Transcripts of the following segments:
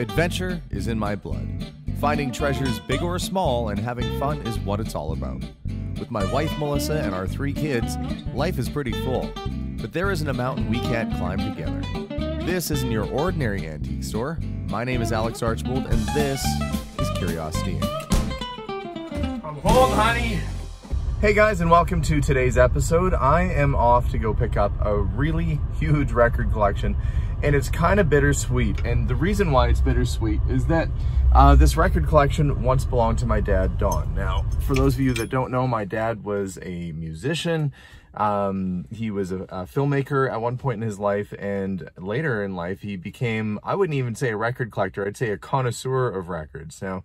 Adventure is in my blood. Finding treasures big or small and having fun is what it's all about. With my wife Melissa and our 3 kids, life is pretty full. But there isn't a mountain we can't climb together. This isn't your ordinary antique store. My name is Alex Archbold and this is Curiosity Inc. I'm home, honey. Hey guys, and welcome to today's episode. I am off to go pick up a really huge record collection, and it's kind of bittersweet. And the reason why it's bittersweet is that this record collection once belonged to my dad, Don. Now, for those of you that don't know, my dad was a musician. He was a filmmaker at one point in his life, and later in life he became, I wouldn't even say a record collector, I'd say a connoisseur of records. Now,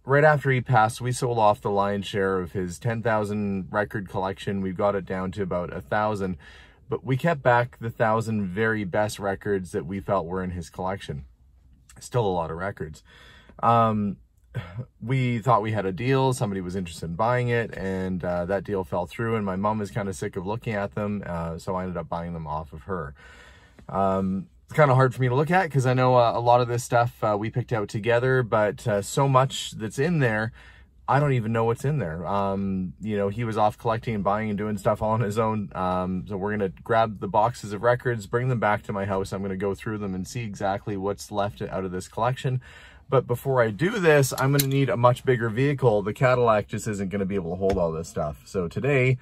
right after he passed, we sold off the lion's share of his 10,000 record collection. We got it down to about 1,000, but we kept back the 1,000 very best records that we felt were in his collection. Still a lot of records. We thought we had a deal, somebody was interested in buying it, and that deal fell through, and my mom was kind of sick of looking at them, so I ended up buying them off of her. It's kind of hard for me to look at because I know a lot of this stuff we picked out together, but so much that's in there, I don't even know what's in there. You know, he was off collecting and buying and doing stuff all on his own. So we're going to grab the boxes of records, bring them back to my house. I'm going to go through them and see exactly what's left out of this collection. But before I do this, I'm going to need a much bigger vehicle. The Cadillac just isn't going to be able to hold all this stuff. So today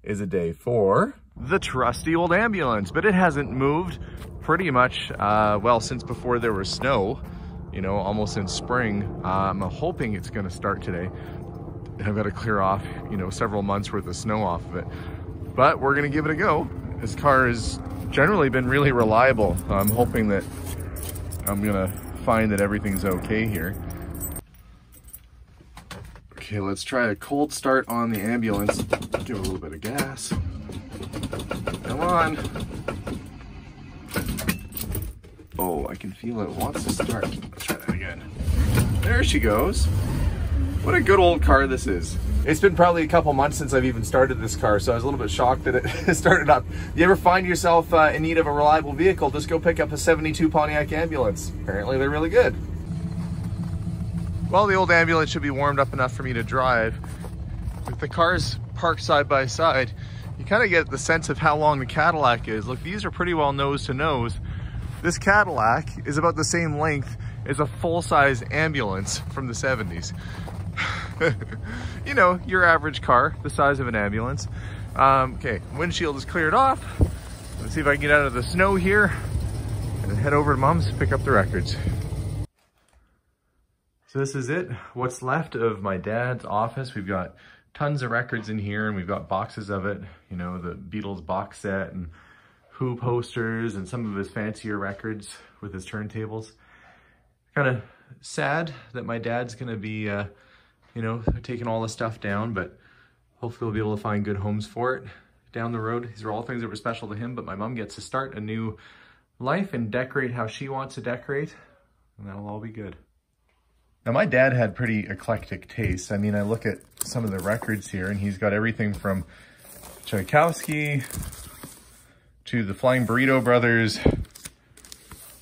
is a day for the trusty old ambulance, but it hasn't moved pretty much, well, since before there was snow, you know, almost in spring. I'm hoping it's going to start today. I've got to clear off, you know, several months worth of snow off of it, but we're going to give it a go. This car has generally been really reliable. I'm hoping that I'm going to find that everything's okay here. Okay, let's try a cold start on the ambulance. Give it a little bit of gas. Come on. Oh, I can feel it wants to start. Let's try that again. There she goes. What a good old car this is. It's been probably a couple months since I've even started this car, so I was a little bit shocked that it started up. You ever find yourself in need of a reliable vehicle, just go pick up a 72 Pontiac ambulance. Apparently they're really good. Well, the old ambulance should be warmed up enough for me to drive. With the cars parked side by side, you kind of get the sense of how long the Cadillac is. Look, these are pretty well nose to nose. This Cadillac is about the same length as a full-size ambulance from the 70s. You know, your average car, the size of an ambulance. Okay, windshield is cleared off. Let's see if I can get out of the snow here and head over to Mom's to pick up the records. So this is it, what's left of my dad's office. We've got tons of records in here, and we've got boxes of it, you know, the Beatles box set and Who posters and some of his fancier records with his turntables. Kind of sad that my dad's gonna be, you know, taking all this stuff down, but hopefully we'll be able to find good homes for it down the road. These are all things that were special to him, but my mom gets to start a new life and decorate how she wants to decorate, and that'll all be good. Now, my dad had pretty eclectic tastes. I mean, I look at some of the records here, and he's got everything from Tchaikovsky to the Flying Burrito Brothers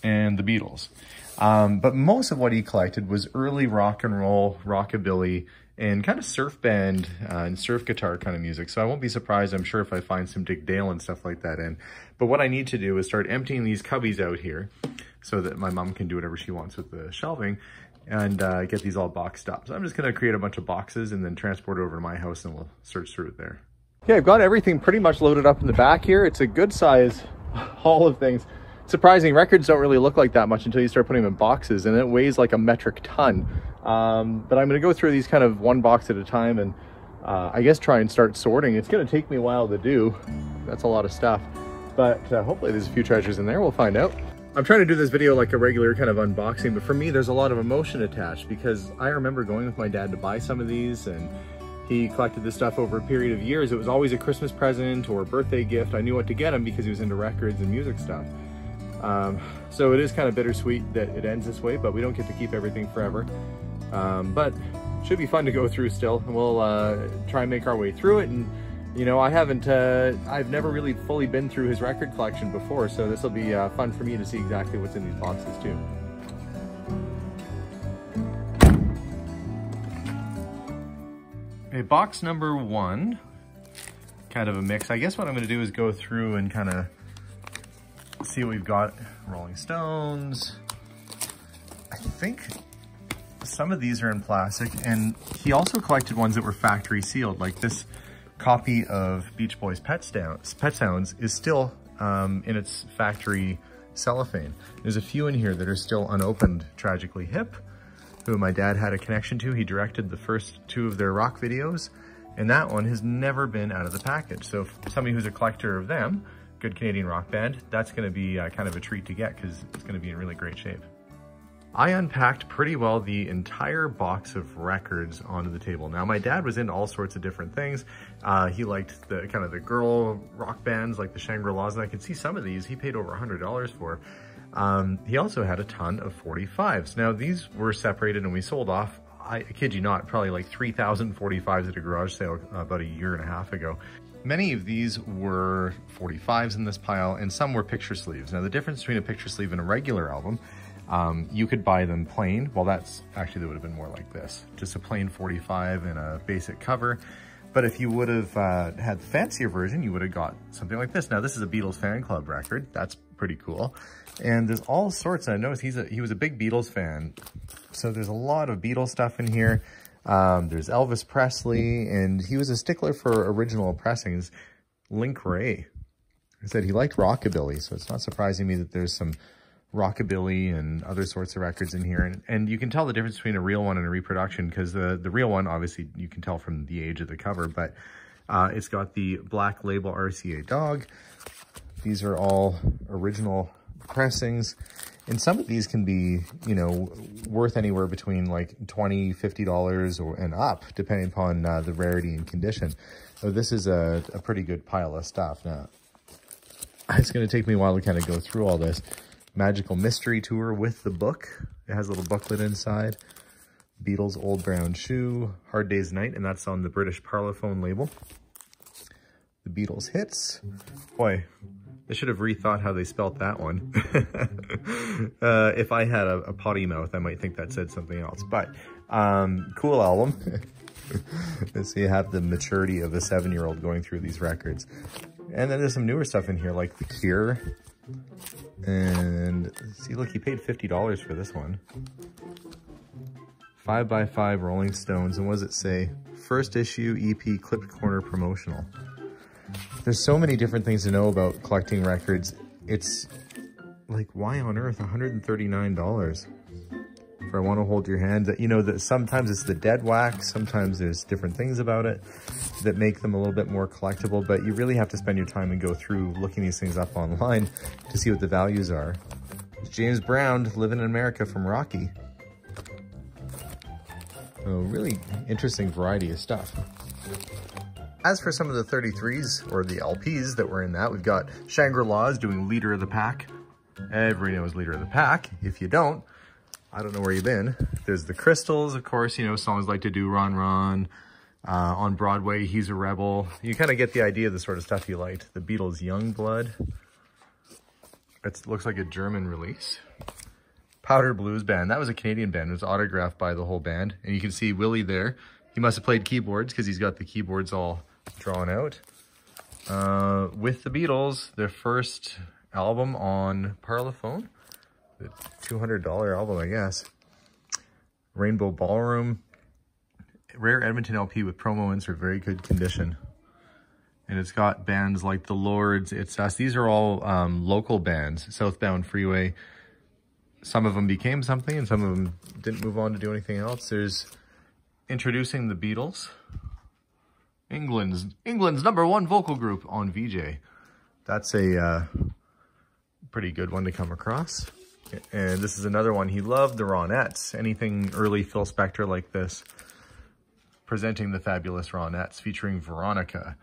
and the Beatles. But most of what he collected was early rock and roll, rockabilly, and kind of surf band and surf guitar kind of music. So I won't be surprised, I'm sure, if I find some Dick Dale and stuff like that in. But what I need to do is start emptying these cubbies out here so that my mom can do whatever she wants with the shelving and get these all boxed up. So I'm just going to create a bunch of boxes and then transport it over to my house, and we'll search through it there. Okay, I've got everything pretty much loaded up in the back here. It's a good size haul of things. Surprising, records don't really look like that much until you start putting them in boxes, and it weighs like a metric ton. But I'm going to go through these kind of one box at a time and I guess try and start sorting. It's going to take me a while to do. That's a lot of stuff, but hopefully there's a few treasures in there. We'll find out. I'm trying to do this video like a regular kind of unboxing, but for me there's a lot of emotion attached because I remember going with my dad to buy some of these, and he collected this stuff over a period of years. It was always a Christmas present or a birthday gift. I knew what to get him because he was into records and music stuff. So it is kind of bittersweet that it ends this way, but we don't get to keep everything forever. But it should be fun to go through still. We'll try and make our way through it. And you know, I've never really fully been through his record collection before, so this will be fun for me to see exactly what's in these boxes too. Okay, box number 1, kind of a mix. I guess what I'm gonna do is go through and kind of see what we've got. Rolling Stones. I think some of these are in plastic, and he also collected ones that were factory sealed, like this copy of Beach Boys' Pet Sounds is still in its factory cellophane. There's a few in here that are still unopened. Tragically Hip, who my dad had a connection to. He directed the first 2 of their rock videos, and that one has never been out of the package. So if somebody who's a collector of them, good Canadian rock band, that's gonna be kind of a treat to get because it's gonna be in really great shape. I unpacked pretty well the entire box of records onto the table. Now, my dad was into all sorts of different things. He liked the kind of the girl rock bands like the Shangri-Las, and I could see some of these he paid over $100 for. He also had a ton of 45s. Now, these were separated and we sold off, I kid you not, probably like 3,000 45s at a garage sale about a year and a half ago. Many of these were 45s in this pile, and some were picture sleeves. Now, the difference between a picture sleeve and a regular album, you could buy them plain. Well, that's actually, they would have been more like this, just a plain 45 and a basic cover. But if you would have had the fancier version, you would have got something like this. Now, this is a Beatles fan club record. That's pretty cool. And there's all sorts. I noticed he was a big Beatles fan. So there's a lot of Beatles stuff in here. There's Elvis Presley, and he was a stickler for original pressings. Link Ray. He said he liked rockabilly, so it's not surprising me that there's some rockabilly and other sorts of records in here. And you can tell the difference between a real one and a reproduction, because the real one, obviously, you can tell from the age of the cover, but it's got the black label RCA dog. These are all original pressings. And some of these can be, you know, worth anywhere between like $20, $50 and up, depending upon the rarity and condition. So this is a pretty good pile of stuff. Now, it's going to take me a while to kind of go through all this. Magical Mystery Tour with the book. It has a little booklet inside. Beatles Old Brown Shoe, Hard Day's Night, and that's on the British Parlophone label. The Beatles Hits. Boy, they should have rethought how they spelt that one. If I had a potty mouth, I might think that said something else. But cool album. So you have the maturity of a 7-year-old going through these records. And then there's some newer stuff in here, like The Cure. And see, look, he paid $50 for this one. 5x5 Rolling Stones. And what does it say? First issue EP clipped corner promotional. There's so many different things to know about collecting records. It's like, why on earth $139 for I Want to Hold Your Hand? You know, that sometimes it's the dead wax, sometimes there's different things about it that make them a little bit more collectible, but you really have to spend your time and go through looking these things up online to see what the values are. James Brown, Living in America from Rocky. A really interesting variety of stuff. As for some of the 33s, or the LPs that were in that, we've got Shangri-Las doing Leader of the Pack. Everybody knows Leader of the Pack. If you don't, I don't know where you've been. There's the Crystals, of course, you know, songs like To Do Run Run. On Broadway, He's a Rebel. You kind of get the idea of the sort of stuff you liked. The Beatles Youngblood. It looks like a German release. Powder Blues Band. That was a Canadian band. It was autographed by the whole band. And you can see Willie there. He must have played keyboards because he's got the keyboards all drawn out. With the Beatles, their first album on Parlophone. The $200 album, I guess. Rainbow Ballroom. Rare Edmonton LP with promo insert, very good condition. And it's got bands like The Lords, It's Us. These are all local bands. Southbound Freeway. Some of them became something and some of them didn't move on to do anything else. There's Introducing the Beatles. England's #1 vocal group on VJ. That's a pretty good one to come across. And this is another one. He loved the Ronettes. Anything early Phil Spector like this. Presenting the Fabulous Ronettes, featuring Veronica.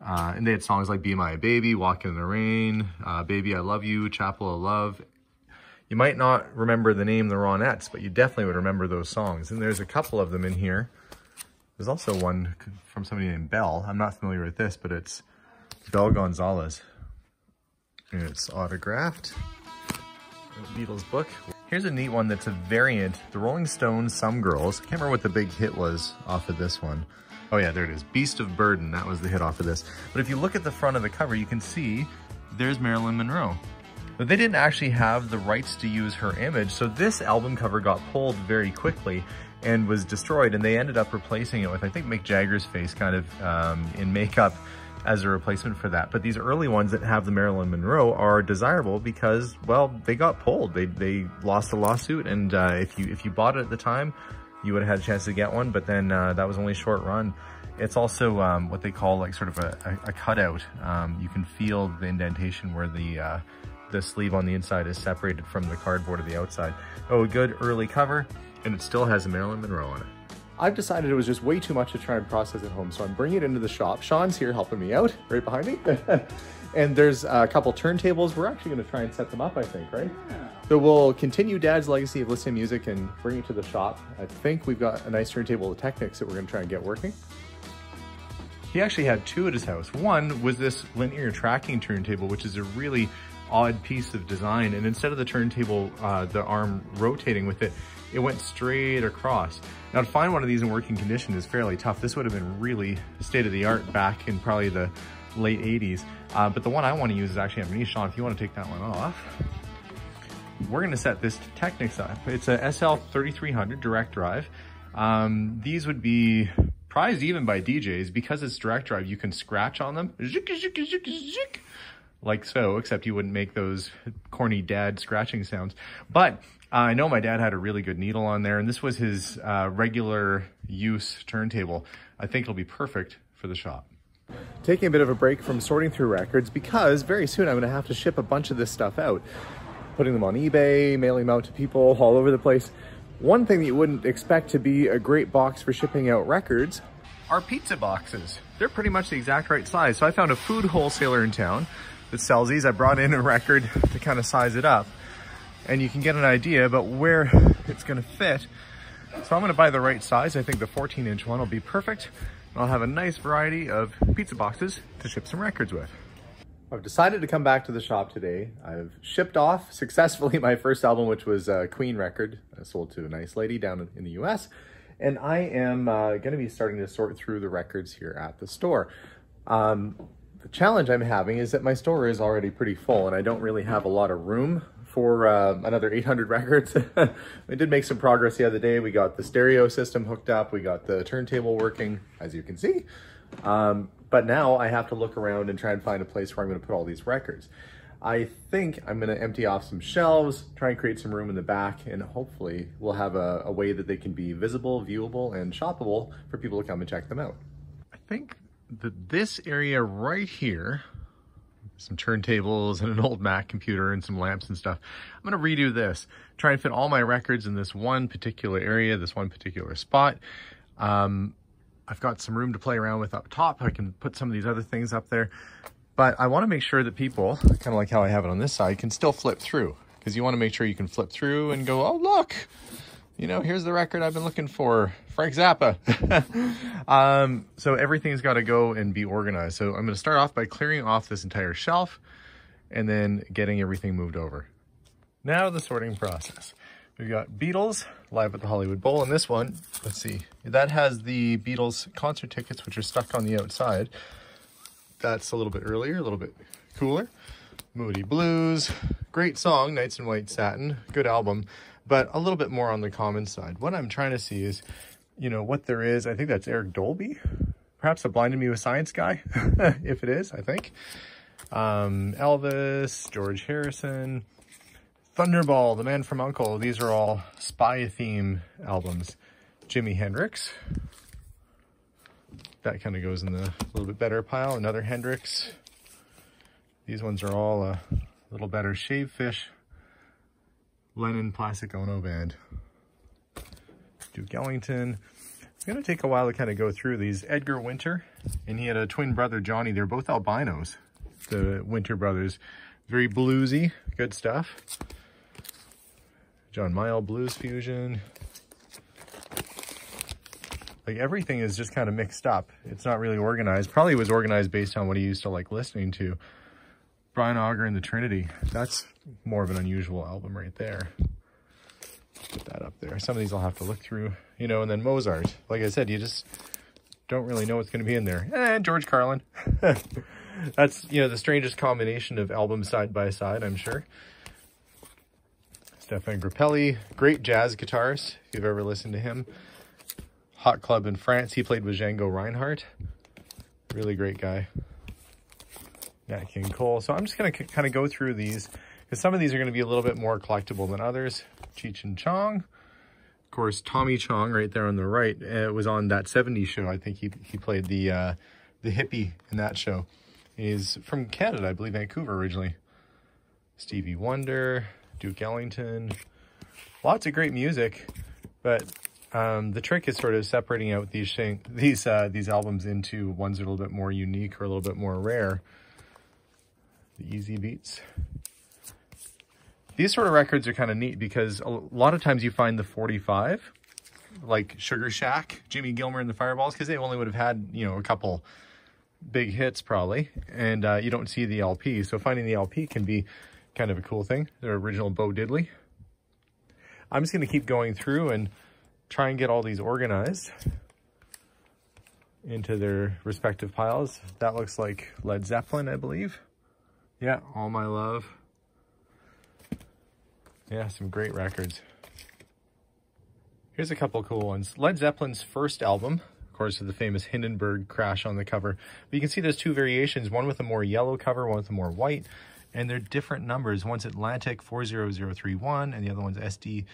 And they had songs like Be My Baby, Walking in the Rain, Baby I Love You, Chapel of Love. You might not remember the name The Ronettes, but you definitely would remember those songs. And there's a couple of them in here. There's also one from somebody named Belle. I'm not familiar with this, but it's Belle Gonzalez. And it's autographed. The Beatles book. Here's a neat one that's a variant. The Rolling Stones, Some Girls. I can't remember what the big hit was off of this one. Oh yeah, there it is. Beast of Burden, that was the hit off of this. But if you look at the front of the cover, you can see there's Marilyn Monroe. But they didn't actually have the rights to use her image, so this album cover got pulled very quickly and was destroyed, and they ended up replacing it with, I think, Mick Jagger's face kind of in makeup as a replacement for that. But these early ones that have the Marilyn Monroe are desirable because, well, they got pulled. They lost a lawsuit, and if you bought it at the time, you would have had a chance to get one, but then that was only short run. It's also what they call like sort of a cutout. You can feel the indentation where the sleeve on the inside is separated from the cardboard of the outside. Oh, a good early cover, and it still has a Marilyn Monroe on it. I've decided it was just way too much to try and process at home, so I'm bringing it into the shop. Sean's here helping me out, right behind me. And there's a couple turntables. We're actually gonna try and set them up, I think, right? Yeah. So we'll continue Dad's legacy of listening to music and bring it to the shop. I think we've got a nice turntable of Technics that we're gonna try and get working. He actually had two at his house. One was this linear tracking turntable, which is a really odd piece of design. And instead of the turntable, the arm rotating with it, it went straight across. Now to find one of these in working condition is fairly tough. This would have been really state of the art back in probably the late 80s. But the one I want to use is actually underneath. Sean, if you want to take that one off. We're going to set this Technics up. It's a SL3300 direct drive. These would be prized even by DJs because it's direct drive. You can scratch on them. Like so, except you wouldn't make those corny dad scratching sounds. But I know my dad had a really good needle on there, and this was his regular use turntable. I think it'll be perfect for the shop. Taking a bit of a break from sorting through records because very soon I'm going to have to ship a bunch of this stuff out. Putting them on eBay, mailing them out to people all over the place. One thing that you wouldn't expect to be a great box for shipping out records are pizza boxes. They're pretty much the exact right size. So I found a food wholesaler in town that sells these. I brought in a record to kind of size it up, and you can get an idea about where it's going to fit. So I'm going to buy the right size. I think the 14-inch one will be perfect. I'll have a nice variety of pizza boxes to ship some records with. I've decided to come back to the shop today. I've shipped off successfully my first album, which was a Queen record. I sold to a nice lady down in the US. And I am going to be starting to sort through the records here at the store. The challenge I'm having is that my store is already pretty full and I don't really have a lot of room for another 800 records. We did make some progress the other day. We got the stereo system hooked up. We got the turntable working, as you can see. But now I have to look around and try and find a place where I'm going to put all these records. I think I'm going to empty off some shelves, try and create some room in the back, and hopefully we'll have a way that they can be visible, viewable, and shoppable for people to come and check them out. I think that this area right here, some turntables and an old Mac computer and some lamps and stuff, I'm going to redo this, try and fit all my records in this one particular area, this one particular spot. I've got some room to play around with up top. I can put some of these other things up there. But I want to make sure that people, kind of like how I have it on this side, can still flip through. Because you want to make sure you can flip through and go, oh, look, you know, here's the record I've been looking for, Frank Zappa. So everything's got to go and be organized. So I'm going to start off by clearing off this entire shelf and then getting everything moved over. Now the sorting process. We've got Beatles live at the Hollywood Bowl, and this one, let's see, that has the Beatles concert tickets, which are stuck on the outside. That's a little bit earlier, a little bit cooler. Moody Blues, great song, Nights in White Satin, good album, but a little bit more on the common side. What I'm trying to see is, you know, what there is. I think that's Eric Dolby, perhaps a Blinded Me with Science guy, if it is, I think. Elvis, George Harrison, Thunderball, The Man from U.N.C.L.E. These are all spy theme albums. Jimi Hendrix. That kind of goes in the little bit better pile. Another Hendrix. These ones are all a little better. Shavefish. Lennon Plastic Ono Band. Duke Ellington. It's going to take a while to kind of go through these. Edgar Winter. And he had a twin brother, Johnny. They're both albinos. The Winter brothers. Very bluesy. Good stuff. John Mayall Blues Fusion. Like everything is just kind of mixed up. It's not really organized. Probably was organized based on what he used to like listening to. Brian Auger and the Trinity. That's more of an unusual album right there. Put that up there. Some of these I'll have to look through, you know, and then Mozart. Like I said, you just don't really know what's going to be in there. And George Carlin. That's, you know, the strangest combination of albums side by side, I'm sure. Stefan Grappelli, great jazz guitarist, if you've ever listened to him. Hot Club in France, he played with Django Reinhardt. Really great guy. Nat King Cole. So I'm just going to kind of go through these, because some of these are going to be a little bit more collectible than others. Cheech and Chong. Of course, Tommy Chong right there on the right. It was on that 70s show. I think he played the hippie in that show. He's from Canada, I believe, Vancouver originally. Stevie Wonder, Duke Ellington. Lots of great music, but the trick is sort of separating out these albums into ones that are a little bit more unique or a little bit more rare. The Easy Beats. These sort of records are kind of neat because a lot of times you find the 45, like Sugar Shack, Jimmy Gilmer and the Fireballs, because they only would have had, you know, a couple big hits probably, and you don't see the LP. So finding the LP can be kind of a cool thing. Their original Bo Diddley. I'm just going to keep going through and try and get all these organized into their respective piles. That looks like Led Zeppelin, I believe. Yeah, All My Love. Yeah, some great records. Here's a couple cool ones. Led Zeppelin's first album, of course, the famous Hindenburg crash on the cover. But you can see there's two variations, one with a more yellow cover, one with a more white, and they're different numbers. One's Atlantic 40031, and the other one's SD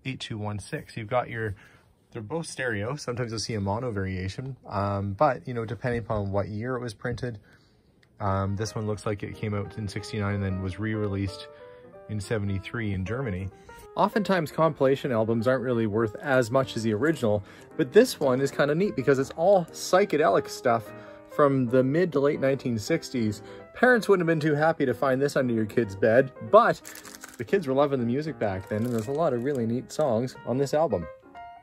8216. You've got they're both stereo. Sometimes you'll see a mono variation, but, you know, depending upon what year it was printed, this one looks like it came out in 69 and then was re-released in 73 in Germany. Oftentimes compilation albums aren't really worth as much as the original, but this one is kind of neat because it's all psychedelic stuff from the mid to late 1960s. Parents wouldn't have been too happy to find this under your kid's bed, but the kids were loving the music back then, and there's a lot of really neat songs on this album.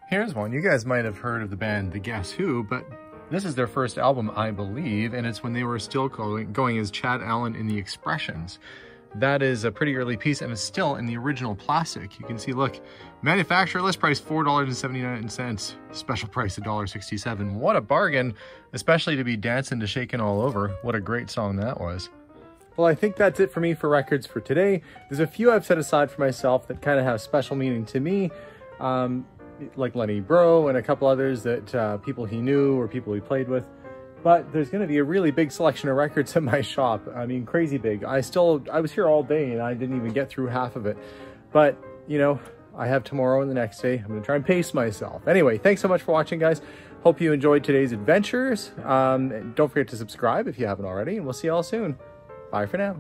Here's one. You guys might have heard of the band The Guess Who, but this is their first album, I believe, and it's when they were still going as Chad Allen in the Expressions. That is a pretty early piece, and it's still in the original plastic. You can see, look, manufacturer list price $4.79, special price $1.67. What a bargain, especially to be dancing to Shakin' All Over. What a great song that was. Well, I think that's it for me for records for today. There's a few I've set aside for myself that kind of have special meaning to me, like Lenny Breau and a couple others that people he knew or people he played with. But there's going to be a really big selection of records at my shop. I mean, crazy big. I was here all day and I didn't even get through half of it. But, you know, I have tomorrow and the next day. I'm going to try and pace myself. Anyway, thanks so much for watching, guys. Hope you enjoyed today's adventures. Don't forget to subscribe if you haven't already, and we'll see you all soon. Bye for now.